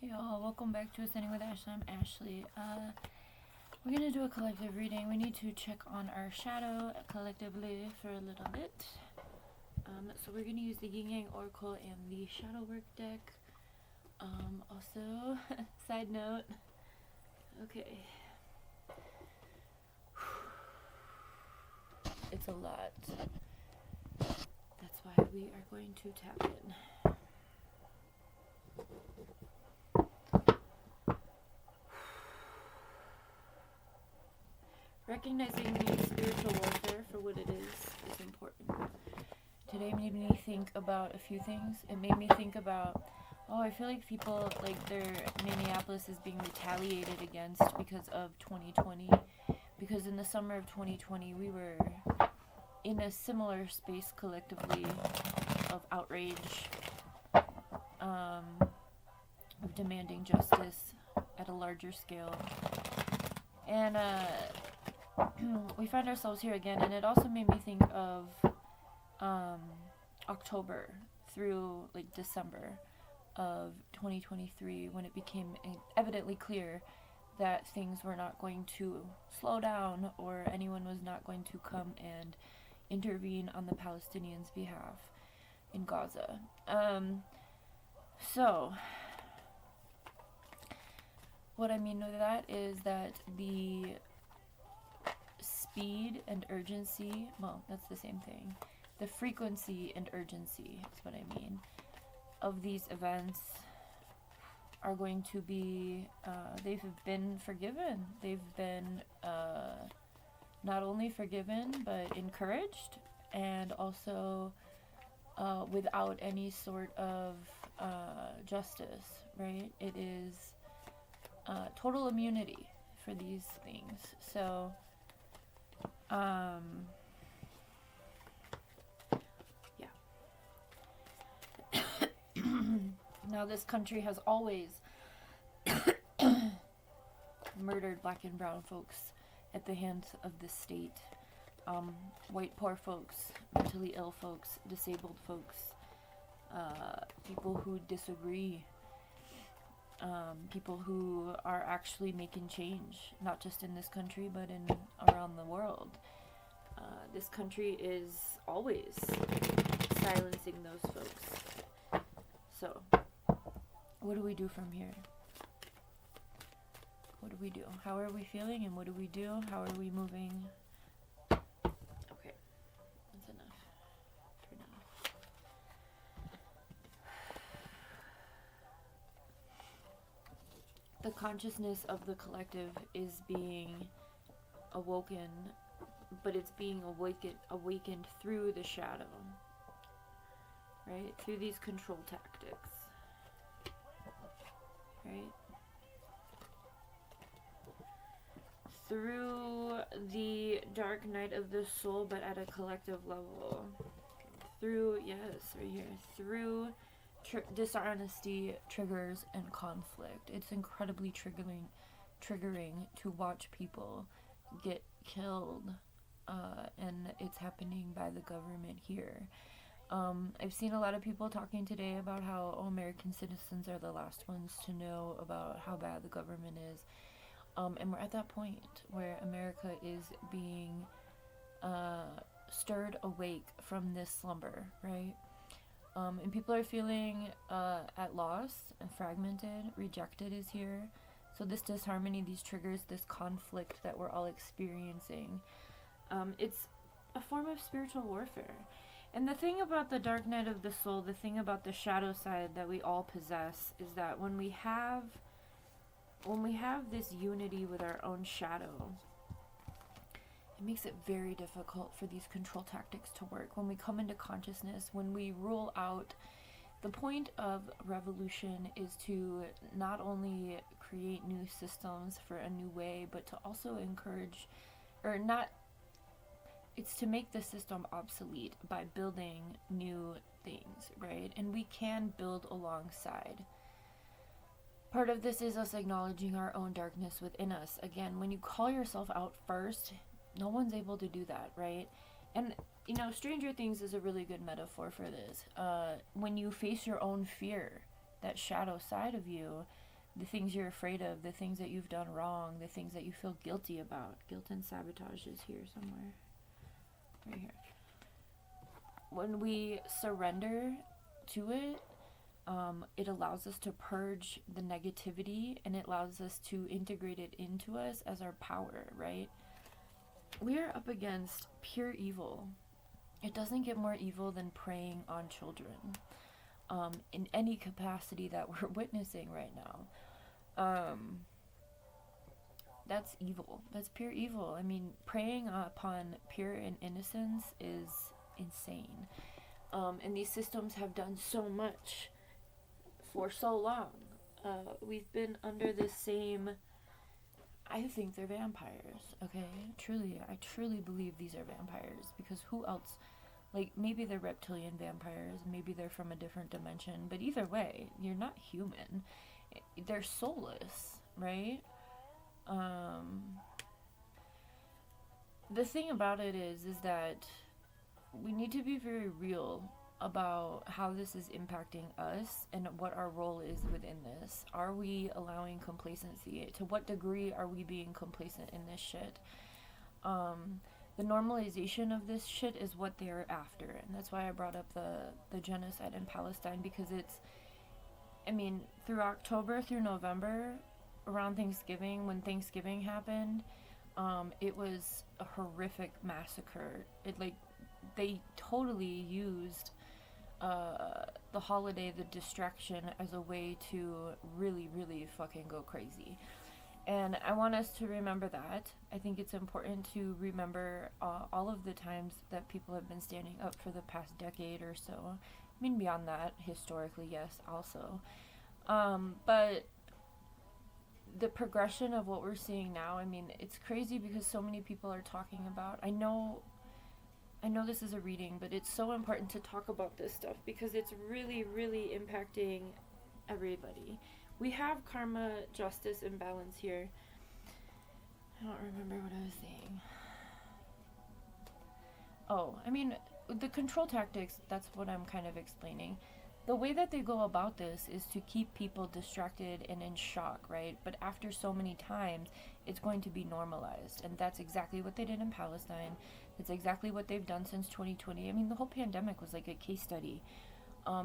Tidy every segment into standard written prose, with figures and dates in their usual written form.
Hey y'all, welcome back to Ascending with Ashley. I'm Ashley. We're gonna do a collective reading. We need to check on our shadow collectively for a little bit. So we're gonna use the Yin Yang Oracle and the Shadow Work deck. Also, side note. Okay. It's a lot. That's why we are going to tap in. Recognizing the spiritual warfare for what it is important. Today made me think about a few things. It made me think about, I feel like people, like Minneapolis is being retaliated against because of 2020. Because in the summer of 2020, we were in a similar space collectively of outrage, of demanding justice at a larger scale. And, we find ourselves here again, and it also made me think of October through like December of 2023, when it became evidently clear that things were not going to slow down or anyone was not going to come and intervene on the Palestinians' behalf in Gaza. So what I mean by that is that the speed and urgency, well, that's the same thing. The frequency and urgency is what I mean, of these events are going to be, they've been forgiven. They've been not only forgiven, but encouraged, and also without any sort of justice, right? It is total immunity for these things. So, yeah. Now, this country has always murdered black and brown folks at the hands of the state. White poor folks, mentally ill folks, disabled folks, people who disagree, people who are actually making change, not just in this country, but in around the world. This country is always silencing those folks. So, what do we do from here? What do we do? How are we feeling, and what do we do? How are we moving? Okay, that's enough for now. The consciousness of the collective is being awoken, but it's being awakened through the shadow, right? Through these control tactics, right? Through the dark night of the soul, but at a collective level. Through, yes, right here. Through dishonesty, triggers, and conflict. It's incredibly triggering to watch people get killed, and it's happening by the government here. I've seen a lot of people talking today about how American citizens are the last ones to know about how bad the government is. And we're at that point where America is being stirred awake from this slumber, right? And people are feeling at loss and fragmented. Rejected is here. So this disharmony, these triggers, this conflict that we're all experiencing, it's a form of spiritual warfare. And the thing about the dark night of the soul, the thing about the shadow side that we all possess, is that when we have this unity with our own shadow, it makes it very difficult for these control tactics to work. When we come into consciousness, when we rule out, the point of revolution is to not only create new systems for a new way, but to also encourage, or not, it's to make the system obsolete by building new things, right? And we can build alongside. Part of this is us acknowledging our own darkness within us. Again, when you call yourself out first, no one's able to do that, right? And, Stranger Things is a really good metaphor for this. When you face your own fear, that shadow side of you, the things you're afraid of, the things that you've done wrong, the things that you feel guilty about. Guilt and sabotage is here somewhere. Right here. When we surrender to it, it allows us to purge the negativity, and it allows us to integrate it into us as our power, right? We are up against pure evil. It doesn't get more evil than preying on children, in any capacity that we're witnessing right now. That's evil. That's pure evil. I mean, preying upon pure and innocence is insane. And these systems have done so much for so long. We've been under the same... I think they're vampires, okay? Truly, I truly believe these are vampires, because who else... Like, maybe they're reptilian vampires, maybe they're from a different dimension, but either way, you're not human. They're soulless, right? The thing about it is that we need to be very real about how this is impacting us and what our role is within this. Are we allowing complacency? To what degree are we being complacent in this shit? The normalization of this shit is what they're after, and that's why I brought up the genocide in Palestine, because it's, I mean, through October, through November, around Thanksgiving, when Thanksgiving happened, it was a horrific massacre. They totally used the holiday, the distraction, as a way to really, really fucking go crazy. And I want us to remember that. I think it's important to remember all of the times that people have been standing up for the past decade or so. I mean, beyond that, historically, yes, also. But the progression of what we're seeing now, I mean, it's crazy because so many people are talking about... I know this is a reading, but it's so important to talk about this stuff because it's really, really impacting everybody. We have karma, justice, and balance here. I don't remember what I was saying. Oh, I mean, the control tactics, that's what I'm kind of explaining. The way that they go about this is to keep people distracted and in shock, right? But after so many times, it's going to be normalized. And that's exactly what they did in Palestine. It's exactly what they've done since 2020. I mean, the whole pandemic was like a case study.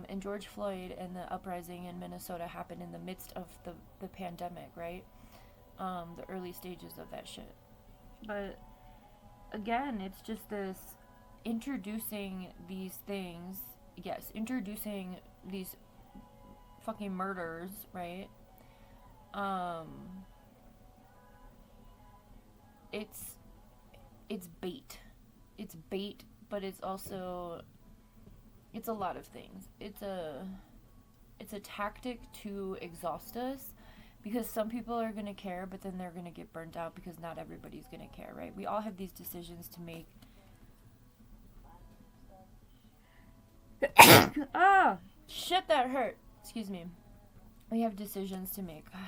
And George Floyd and the uprising in Minnesota happened in the midst of the pandemic, right? The early stages of that shit. But again, it's just this introducing these things, yes, introducing these fucking murders, right? It's bait. It's bait, but it's also... It's a lot of things. It's a tactic to exhaust us, because some people are going to care, but then they're going to get burnt out because not everybody's going to care, right? We all have these decisions to make. Ah! Shit, that hurt. Excuse me. We have decisions to make. God,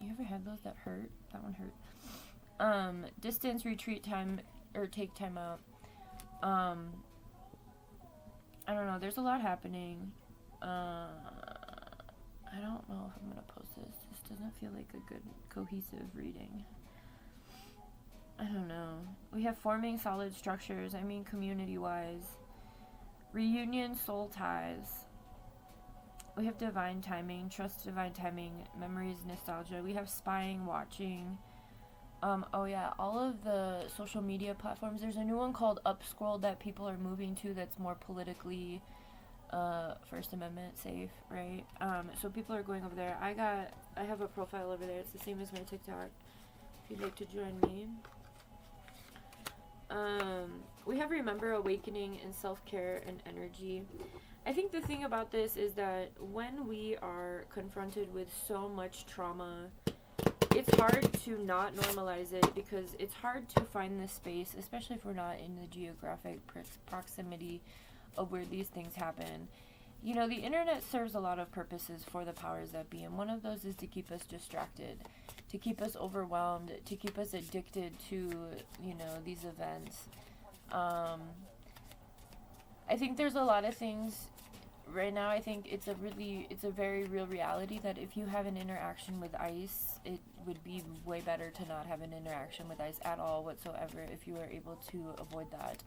you ever had those that hurt? That one hurt. Distance, retreat time, or take time out. I don't know, there's a lot happening. I don't know if I'm gonna post this. This doesn't feel like a good, cohesive reading. I don't know. We have forming solid structures, I mean community-wise. Reunion, soul ties. We have divine timing, trust divine timing, memories, nostalgia. We have spying, watching. Oh yeah, all of the social media platforms. There's a new one called Upscroll that people are moving to that's more politically First Amendment safe, right? So people are going over there. I have a profile over there. It's the same as my TikTok. If you'd like to join me. We have Remember, Awakening, and Self-Care and Energy. I think the thing about this is that when we are confronted with so much trauma, it's hard to not normalize it, because it's hard to find this space, especially if we're not in the geographic proximity of where these things happen. You know, the internet serves a lot of purposes for the powers that be, and one of those is to keep us distracted, to keep us overwhelmed, to keep us addicted to, you know, these events. I think there's a lot of things right now I think it's a very real reality that if you have an interaction with ice, it would be way better to not have an interaction with ice at all whatsoever if you are able to avoid that.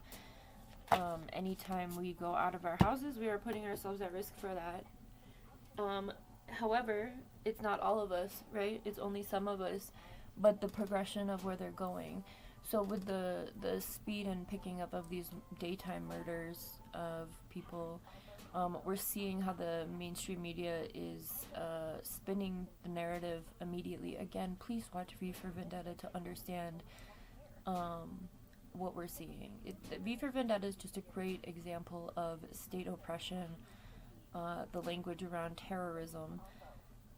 Anytime we go out of our houses, we are putting ourselves at risk for that. However, it's not all of us, right? It's only some of us, but the progression of where they're going. So with the speed and picking up of these daytime murders of people, we're seeing how the mainstream media is spinning the narrative immediately. Again, please watch V for Vendetta to understand what we're seeing. V for Vendetta is just a great example of state oppression, the language around terrorism,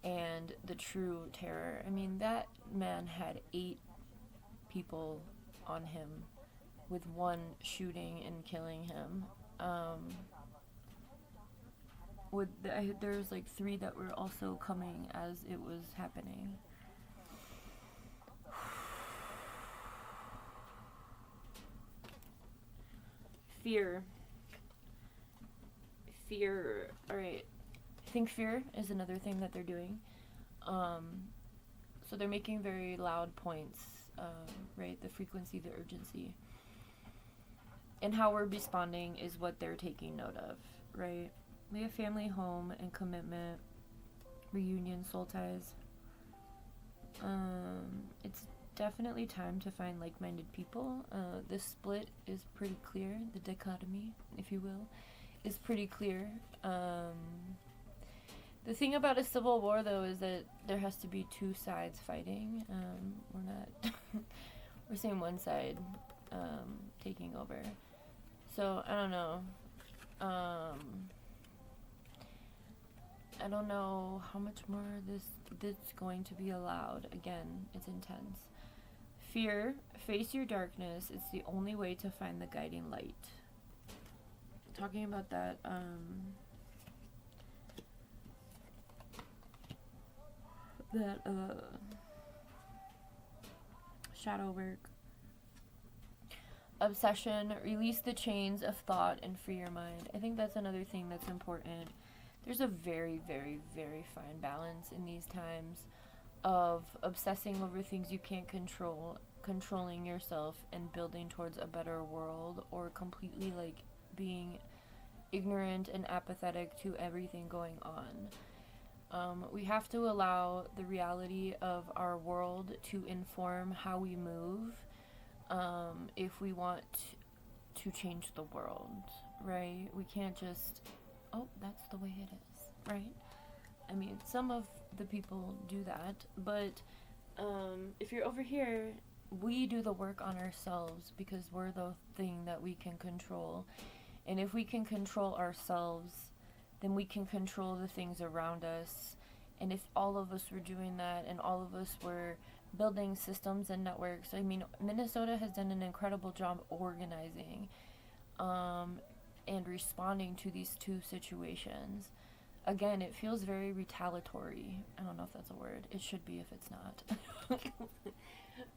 and the true terror. I mean, that man had 8 people on him with one shooting and killing him. There's like 3 that were also coming as it was happening. Fear. Alright. I think fear is another thing that they're doing. So they're making very loud points, right? The frequency, the urgency. And how we're responding is what they're taking note of, right? We have family, home, and commitment, reunion, soul ties. It's definitely time to find like-minded people. The split is pretty clear. The dichotomy, if you will, is pretty clear. The thing about a civil war, though, is that there has to be 2 sides fighting. We're not... we're seeing one side taking over. So, I don't know. I don't know how much more this going to be allowed. Again, it's intense. Fear, face your darkness. It's the only way to find the guiding light. Talking about that, shadow work. Obsession, release the chains of thought and free your mind. I think that's another thing that's important. There's a very, very, very fine balance in these times of obsessing over things you can't control, controlling yourself and building towards a better world, or completely like being ignorant and apathetic to everything going on. We have to allow the reality of our world to inform how we move, if we want to change the world, right? We can't just, oh, that's the way it is, right? I mean, some of the people do that, but if you're over here, we do the work on ourselves because we're the thing that we can control. And if we can control ourselves, then we can control the things around us. And if all of us were doing that and all of us were building systems and networks, I mean, Minnesota has done an incredible job organizing and responding to these 2 situations. Again, it feels very retaliatory. I don't know if that's a word. It should be if it's not.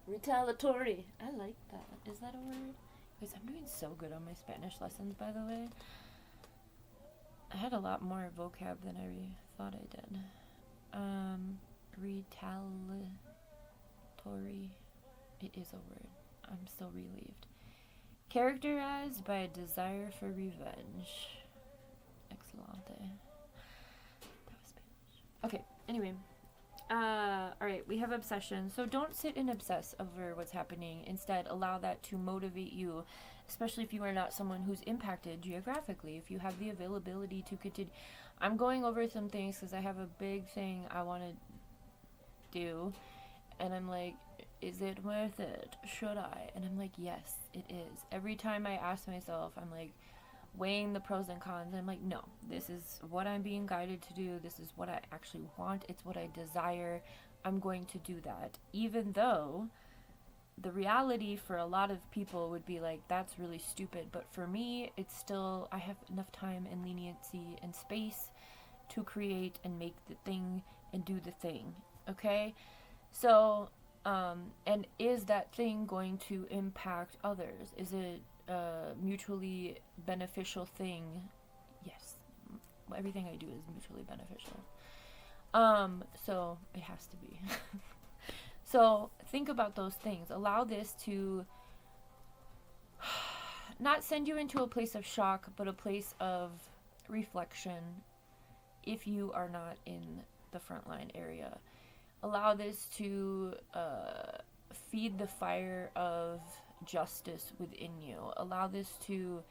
Retaliatory. I like that. Is that a word? Guys, I'm doing so good on my Spanish lessons, by the way. I had a lot more vocab than I thought I did. Retaliatory. It is a word. I'm still relieved. Characterized by a desire for revenge. Excelente. That was Spanish. Okay, anyway. Alright, we have obsession. So don't sit and obsess over what's happening. Instead, allow that to motivate you, especially if you are not someone who's impacted geographically. If you have the availability to continue. I'm going over some things because I have a big thing I want to do. And I'm like, is it worth it? Should I? And I'm like, yes, it is. Every time I ask myself, I'm like, weighing the pros and cons. I'm like, no, this is what I'm being guided to do. This is what I actually want. It's what I desire. I'm going to do that. Even though the reality for a lot of people would be like, that's really stupid. But for me, it's still, I have enough time and leniency and space to create and make the thing and do the thing. Okay? So, and is that thing going to impact others? Is it a mutually beneficial thing? Yes, everything I do is mutually beneficial. So it has to be. So think about those things. Allow this to not send you into a place of shock, but a place of reflection if you are not in the frontline area. Allow this to feed the fire of justice within you. Allow this to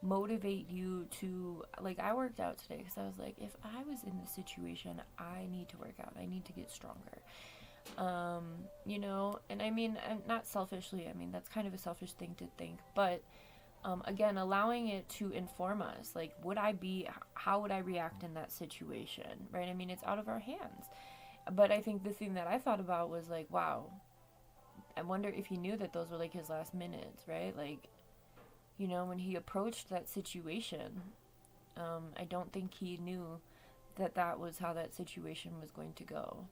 motivate you to, like, I worked out today because I was like, if I was in this situation, I need to work out. I need to get stronger. You know, and I mean, not selfishly, I mean, that's kind of a selfish thing to think, but again, allowing it to inform us, like, how would I react in that situation, right? I mean, it's out of our hands. But I think the thing that I thought about was like, wow, I wonder if he knew that those were like his last minutes, right? Like, you know, when he approached that situation, I don't think he knew that that was how that situation was going to go.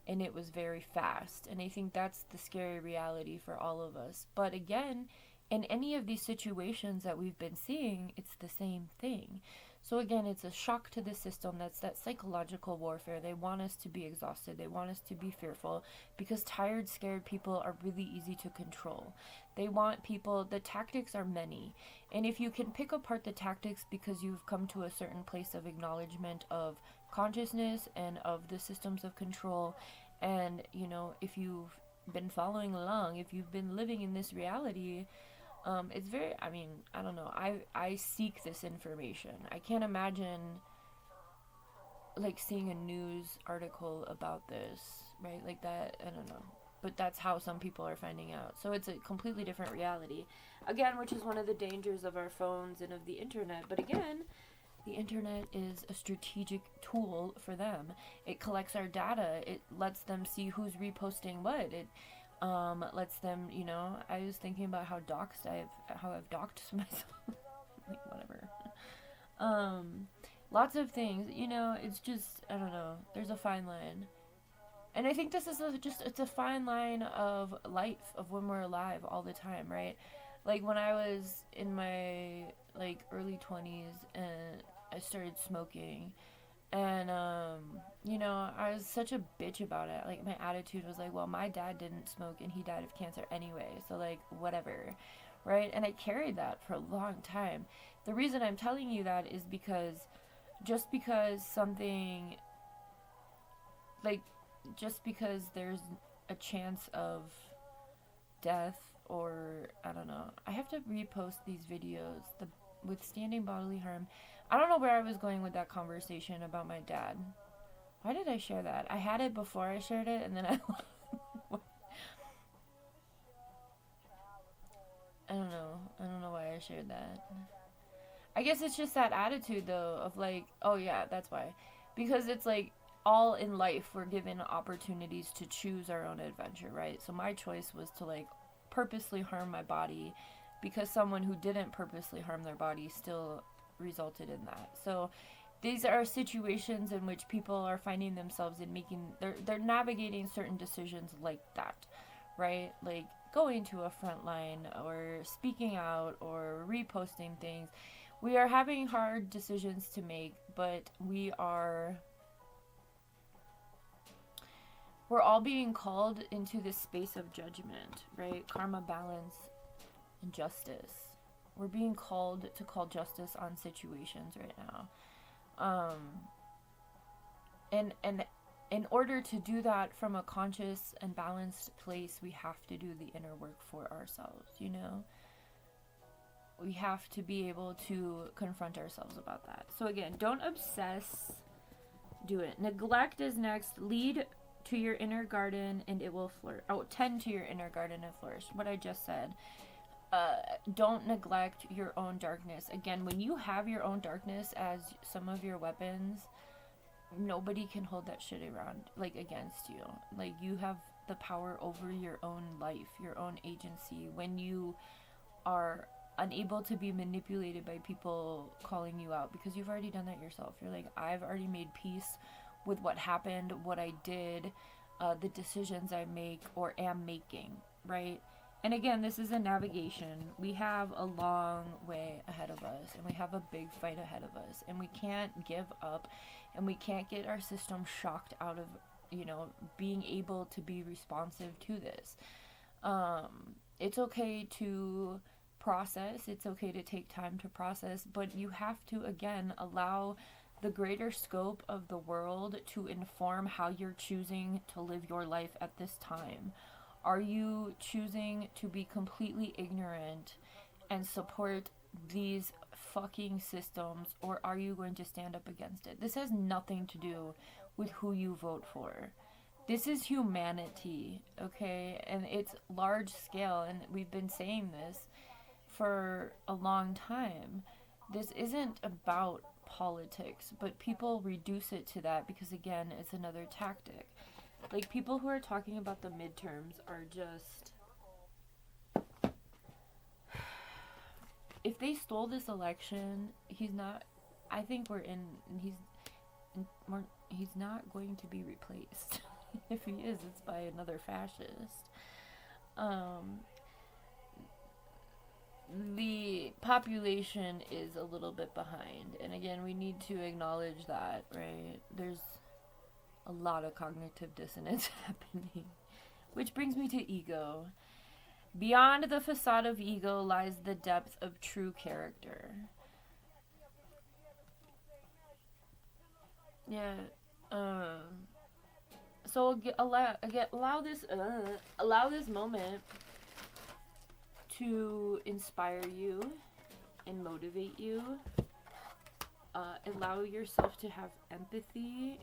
And it was very fast. And I think that's the scary reality for all of us. But again, in any of these situations that we've been seeing, it's the same thing. So again, it's a shock to the system. That's that psychological warfare. They want us to be exhausted. They want us to be fearful because tired, scared people are really easy to control. They want people, the tactics are many. And if you can pick apart the tactics because you've come to a certain place of acknowledgement of consciousness and of the systems of control, and, you know, if you've been following along, if you've been living in this reality, it's very, I mean, I don't know, I seek this information. I can't imagine, like, seeing a news article about this, right? Like that, I don't know. But that's how some people are finding out. So it's a completely different reality. Again, which is one of the dangers of our phones and of the internet. But again, the internet is a strategic tool for them. It collects our data. It lets them see who's reposting what. It lets them, you know, I was thinking about how I've doxed myself. Like, whatever. Lots of things, you know, it's just, I don't know, there's a fine line. And I think this is it's a fine line of life, of when we're alive all the time, right? Like, when I was in my, like, early 20s and I started smoking, and, you know, I was such a bitch about it. Like, my attitude was like, well, my dad didn't smoke and he died of cancer anyway, so, like, whatever, right? And I carried that for a long time. The reason I'm telling you that is because just because something, like, just because there's a chance of death, or I don't know, I have to repost these videos, the withstanding bodily harm. I don't know where I was going with that conversation about my dad. Why did I share that? I had it before I shared it, and then I don't know why I shared that. I guess it's just that attitude, though, of like, oh yeah, that's why. Because it's like, all in life, we're given opportunities to choose our own adventure, right? So my choice was to, like, purposely harm my body, because someone who didn't purposely harm their body still resulted in that. So these are situations in which people are finding themselves in they're navigating certain decisions like that, right? Like going to a front line, or speaking out, or reposting things. We are having hard decisions to make, but we're all being called into this space of judgment, right? Karma, balance, and justice. We're being called to call justice on situations right now. And in order to do that from a conscious and balanced place, we have to do the inner work for ourselves, you know? We have to be able to confront ourselves about that. So again, don't obsess, do it. Neglect is next. Lead to your inner garden and it will flourish. Oh, tend to your inner garden and flourish. What I just said. Don't neglect your own darkness. Again, when you have your own darkness as some of your weapons, nobody can hold that shit around, like, against you. Like, you have the power over your own life, your own agency. When you are unable to be manipulated by people calling you out, because you've already done that yourself. You're like, I've already made peace with what happened, what I did, the decisions I make or am making, right? And again, this is a navigation. We have a long way ahead of us, and we have a big fight ahead of us, and we can't give up, and we can't get our system shocked out of, being able to be responsive to this. It's okay to process, it's okay to take time to process, but you have to, again, allow the greater scope of the world to inform how you're choosing to live your life at this time. Are you choosing to be completely ignorant and support these fucking systems, or are you going to stand up against it? This has nothing to do with who you vote for. This is humanity, okay? And it's large scale, and we've been saying this for a long time. This isn't about politics, but people reduce it to that because, again, it's another tactic. Like, people who are talking about the midterms are just... If they stole this election, he's not... I think he's not going to be replaced. If he is, it's by another fascist. The population is a little bit behind. And again, we need to acknowledge that, right? There's a lot of cognitive dissonance happening. Which brings me to ego. Beyond the facade of ego lies the depth of true character. Yeah. So allow this moment to inspire you and motivate you. Allow yourself to have empathy,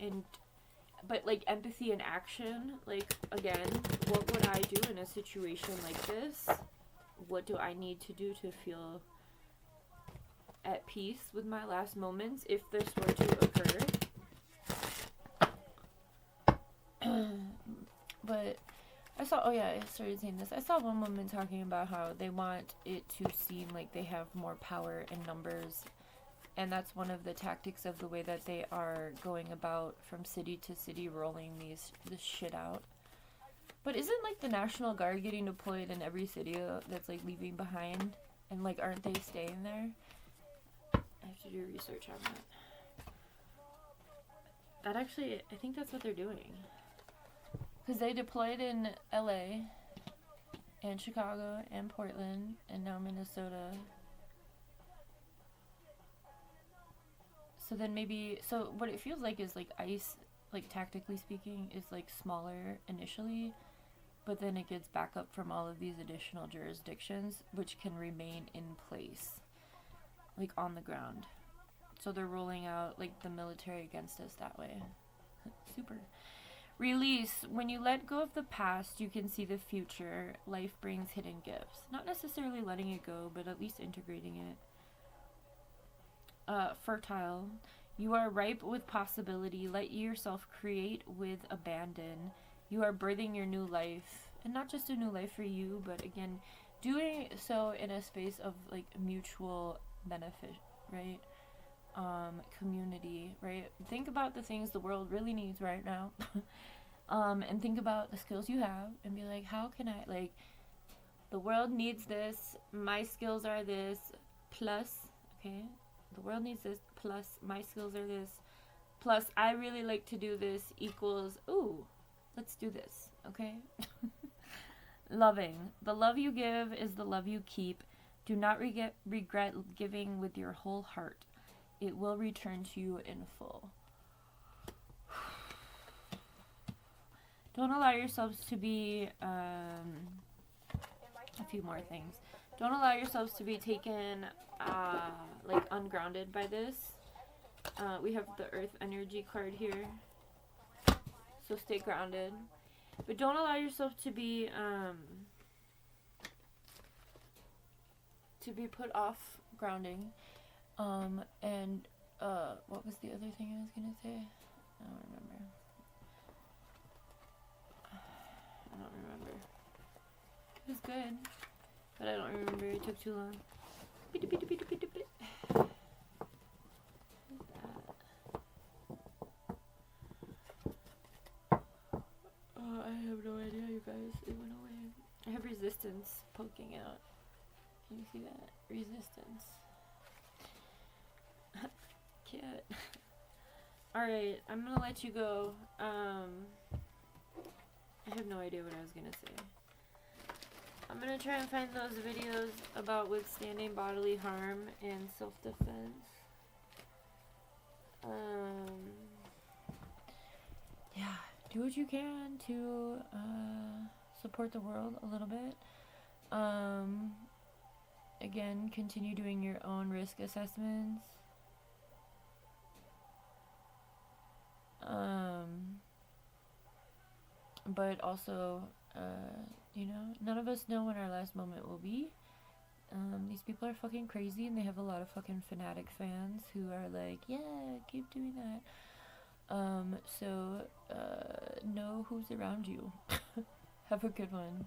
but like empathy in action. Like, again, what would I do in a situation like this? What do I need to do to feel at peace with my last moments if this were to occur? But I started saying this. I saw one woman talking about how they want it to seem like they have more power in numbers, and that's one of the tactics of the way that they are going about from city to city rolling this shit out. But isn't like the National Guard getting deployed in every city that's like leaving behind, and like aren't they staying there? I have to do research on that. I think that's what they're doing. Because they deployed in LA, and Chicago, and Portland, and now Minnesota. So then so what it feels like is like ICE, like tactically speaking, is like smaller initially, but then it gets backup from all of these additional jurisdictions, which can remain in place, like on the ground. So they're rolling out like the military against us that way. Super. Release. When you let go of the past, you can see the future. Life brings hidden gifts. Not necessarily letting it go, but at least integrating it. Fertile. You are ripe with possibility. Let yourself create with abandon. You are birthing your new life. And not just a new life for you, but again, doing so in a space of like mutual benefit, right? Community, right? Think about the things the world really needs right now. And think about the skills you have and be like, how can I, like, the world needs this, my skills are this, plus, okay, the world needs this, plus my skills are this, plus I really like to do this, equals, ooh, let's do this, okay? Loving. The love you give is the love you keep. Do not regret giving with your whole heart. It will return to you in full. Don't allow yourselves to be, a few more things. Don't allow yourselves to be taken, like, ungrounded by this. We have the Earth energy card here. So stay grounded. But don't allow yourself to be put off grounding. And what was the other thing I was gonna say? I don't remember. It was good, but I don't remember. It took too long. I have no idea, you guys. It went away. I have resistance resistance poking out. Can you see that? Resistance. Cute. Alright, I'm gonna let you go. I have no idea what I was gonna say. I'm gonna try and find those videos about withstanding bodily harm and self-defense. Yeah, do what you can to support the world a little bit. Again, continue doing your own risk assessments. But also, you know, none of us know when our last moment will be. These people are fucking crazy, and they have a lot of fucking fanatic fans who are like, yeah, keep doing that. So, know who's around you. Have a good one.